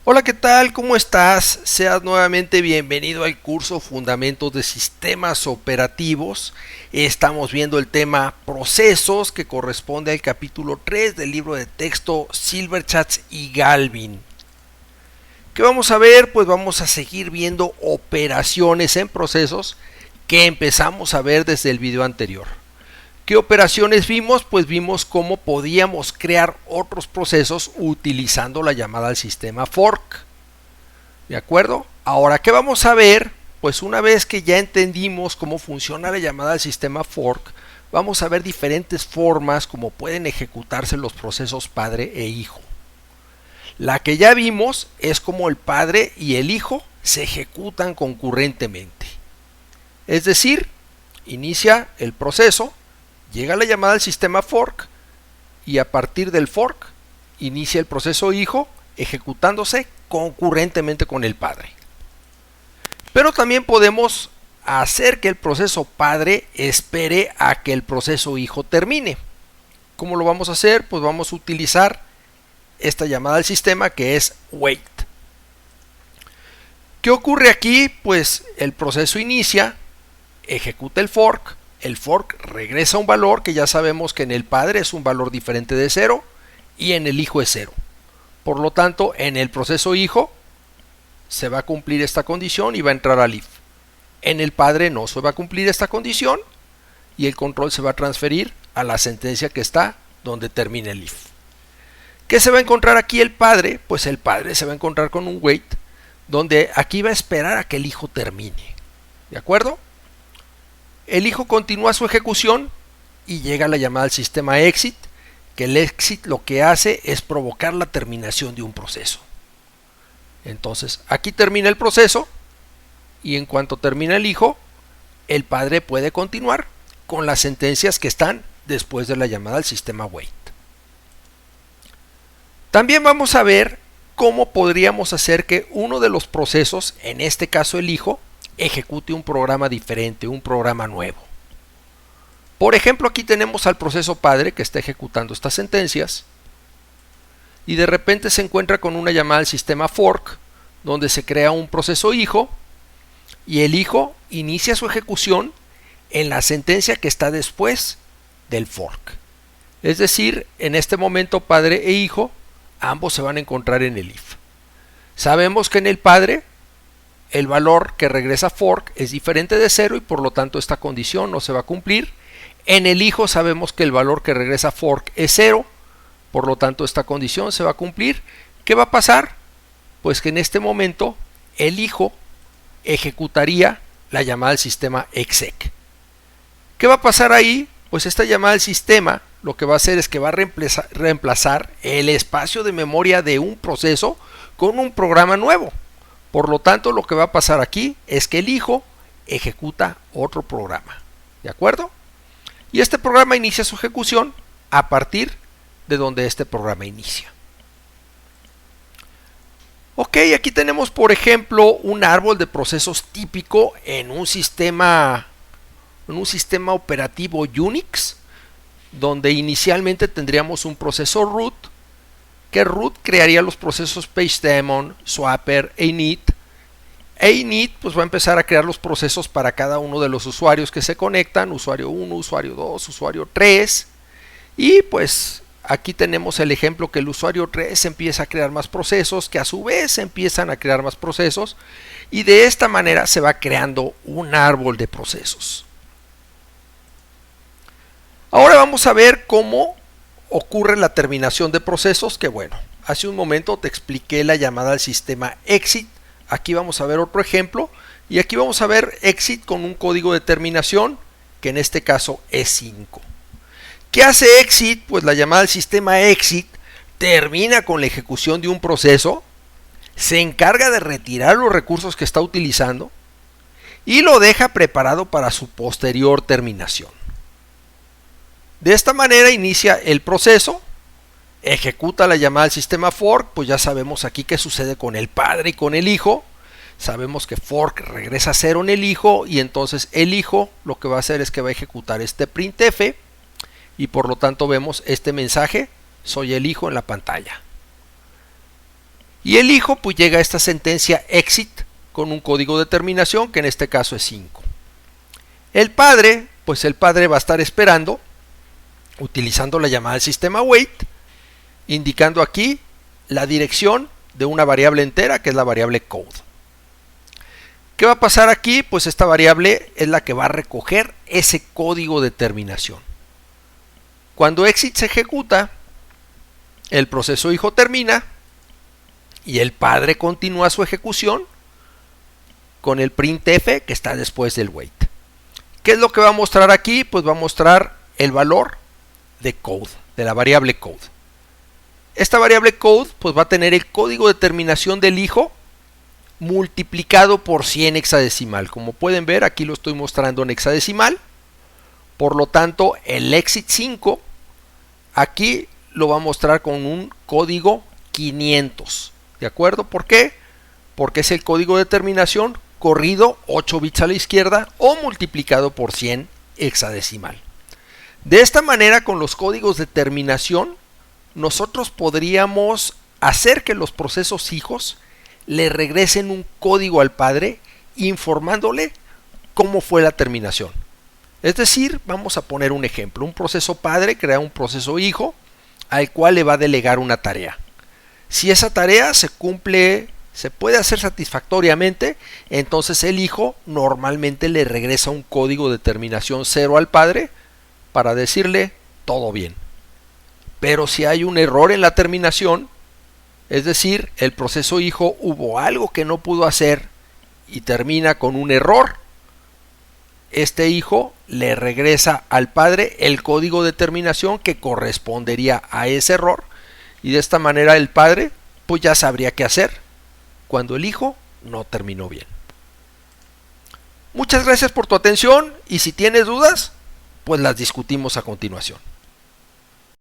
Hola, ¿qué tal? ¿Cómo estás? Seas nuevamente bienvenido al curso Fundamentos de Sistemas Operativos. Estamos viendo el tema procesos que corresponde al capítulo 3 del libro de texto Silverchat y Galvin. ¿Qué vamos a ver? Pues vamos a seguir viendo operaciones en procesos que empezamos a ver desde el video anterior. ¿Qué operaciones vimos? Pues vimos cómo podíamos crear otros procesos utilizando la llamada al sistema fork. ¿De acuerdo? Ahora, ¿qué vamos a ver? Pues una vez que ya entendimos cómo funciona la llamada al sistema fork, vamos a ver diferentes formas como pueden ejecutarse los procesos padre e hijo. La que ya vimos es cómo el padre y el hijo se ejecutan concurrentemente. Es decir, inicia el proceso, llega la llamada al sistema fork y a partir del fork inicia el proceso hijo ejecutándose concurrentemente con el padre. Pero también podemos hacer que el proceso padre espere a que el proceso hijo termine. ¿Cómo lo vamos a hacer? Pues vamos a utilizar esta llamada al sistema que es wait. ¿Qué ocurre aquí? Pues el proceso inicia, ejecuta el fork regresa un valor que ya sabemos que en el padre es un valor diferente de 0 y en el hijo es 0. Por lo tanto, en el proceso hijo se va a cumplir esta condición y va a entrar al if. En el padre no se va a cumplir esta condición y el control se va a transferir a la sentencia que está donde termina el if. ¿Qué se va a encontrar aquí el padre? Pues el padre se va a encontrar con un wait donde aquí va a esperar a que el hijo termine. ¿De acuerdo? El hijo continúa su ejecución y llega la llamada al sistema exit, que el exit lo que hace es provocar la terminación de un proceso. Entonces, aquí termina el proceso y en cuanto termina el hijo, el padre puede continuar con las sentencias que están después de la llamada al sistema wait. También vamos a ver cómo podríamos hacer que uno de los procesos, en este caso el hijo, ejecute un programa diferente, un programa nuevo. Por ejemplo, aquí tenemos al proceso padre que está ejecutando estas sentencias y de repente se encuentra con una llamada al sistema fork donde se crea un proceso hijo y el hijo inicia su ejecución en la sentencia que está después del fork. Es decir, en este momento padre e hijo ambos se van a encontrar en el if. Sabemos que en el padre el valor que regresa fork es diferente de 0 y por lo tanto esta condición no se va a cumplir. En el hijo sabemos que el valor que regresa fork es 0, por lo tanto esta condición se va a cumplir. ¿Qué va a pasar? Pues que en este momento el hijo ejecutaría la llamada al sistema exec. ¿Qué va a pasar ahí? Pues esta llamada al sistema lo que va a hacer es que va a reemplazar el espacio de memoria de un proceso con un programa nuevo. Por lo tanto, lo que va a pasar aquí es que el hijo ejecuta otro programa. ¿De acuerdo? Y este programa inicia su ejecución a partir de donde este programa inicia. Ok, aquí tenemos, por ejemplo, un árbol de procesos típico en un sistema operativo Unix, donde inicialmente tendríamos un proceso root, que root crearía los procesos pageDaemon, swapper e init. E init pues va a empezar a crear los procesos para cada uno de los usuarios que se conectan, usuario 1, usuario 2, usuario 3. Y pues aquí tenemos el ejemplo que el usuario 3 empieza a crear más procesos, que a su vez empiezan a crear más procesos. Y de esta manera se va creando un árbol de procesos. Ahora vamos a ver cómo ocurre la terminación de procesos, que bueno, hace un momento te expliqué la llamada al sistema exit. Aquí vamos a ver otro ejemplo y aquí vamos a ver exit con un código de terminación que en este caso es 5. ¿Qué hace exit? Pues la llamada al sistema exit termina con la ejecución de un proceso, se encarga de retirar los recursos que está utilizando y lo deja preparado para su posterior terminación. De esta manera inicia el proceso, ejecuta la llamada al sistema fork, pues ya sabemos aquí qué sucede con el padre y con el hijo. Sabemos que fork regresa a 0 en el hijo y entonces el hijo lo que va a hacer es que va a ejecutar este printf y por lo tanto vemos este mensaje, soy el hijo en la pantalla. Y el hijo pues llega a esta sentencia exit con un código de terminación que en este caso es 5. El padre, pues el padre va a estar esperando utilizando la llamada del sistema wait, indicando aquí la dirección de una variable entera que es la variable code. ¿Qué va a pasar aquí? Pues esta variable es la que va a recoger ese código de terminación. Cuando exit se ejecuta, el proceso hijo termina y el padre continúa su ejecución con el printf que está después del wait. ¿Qué es lo que va a mostrar aquí? Pues va a mostrar el valor de code, de la variable code. Esta variable code pues va a tener el código de terminación del hijo multiplicado por 100 hexadecimal. Como pueden ver, aquí lo estoy mostrando en hexadecimal. Por lo tanto, el exit 5 aquí lo va a mostrar con un código 500. ¿De acuerdo? ¿Por qué? Porque es el código de terminación corrido 8 bits a la izquierda o multiplicado por 100 hexadecimal. De esta manera, con los códigos de terminación, nosotros podríamos hacer que los procesos hijos le regresen un código al padre informándole cómo fue la terminación. Es decir, vamos a poner un ejemplo. Un proceso padre crea un proceso hijo al cual le va a delegar una tarea. Si esa tarea se cumple, se puede hacer satisfactoriamente, entonces el hijo normalmente le regresa un código de terminación 0 al padre para decirle todo bien. Pero si hay un error en la terminación, es decir, el proceso hijo hubo algo que no pudo hacer y termina con un error, este hijo le regresa al padre el código de terminación que correspondería a ese error y de esta manera el padre pues ya sabría qué hacer cuando el hijo no terminó bien. Muchas gracias por tu atención y si tienes dudas, pues las discutimos a continuación.